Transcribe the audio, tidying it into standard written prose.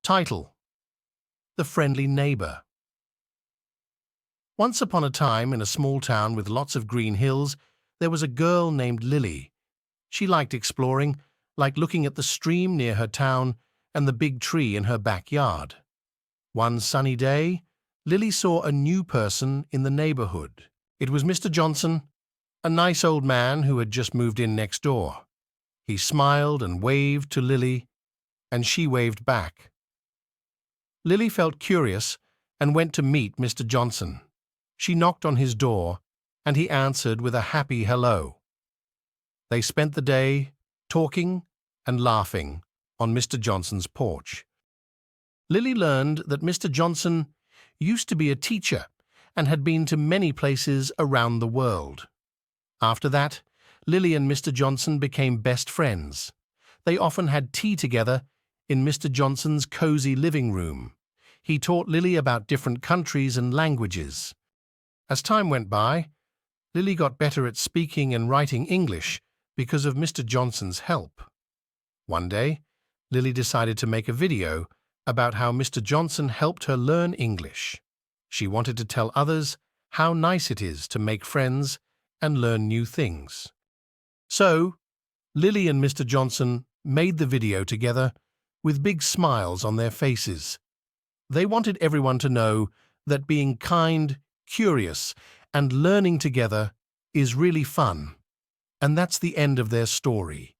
Title: The Friendly Neighbor. Once upon a time, in a small town with lots of green hills, there was a girl named Lily. She liked exploring, like looking at the stream near her town and the big tree in her backyard. One sunny day, Lily saw a new person in the neighborhood. It was Mr. Johnson, a nice old man who had just moved in next door. He smiled and waved to Lily, and she waved back. Lily felt curious and went to meet Mr. Johnson. She knocked on his door, and he answered with a happy hello. They spent the day talking and laughing on Mr. Johnson's porch. Lily learned that Mr. Johnson used to be a teacher and had been to many places around the world. After that, Lily and Mr. Johnson became best friends. They often had tea together in Mr. Johnson's cozy living room. He taught Lily about different countries and languages. As time went by, Lily got better at speaking and writing English because of Mr. Johnson's help. One day, Lily decided to make a video about how Mr. Johnson helped her learn English. She wanted to tell others how nice it is to make friends and learn new things. So, Lily and Mr. Johnson made the video together with big smiles on their faces. They wanted everyone to know that being kind, curious, and learning together is really fun. And that's the end of their story.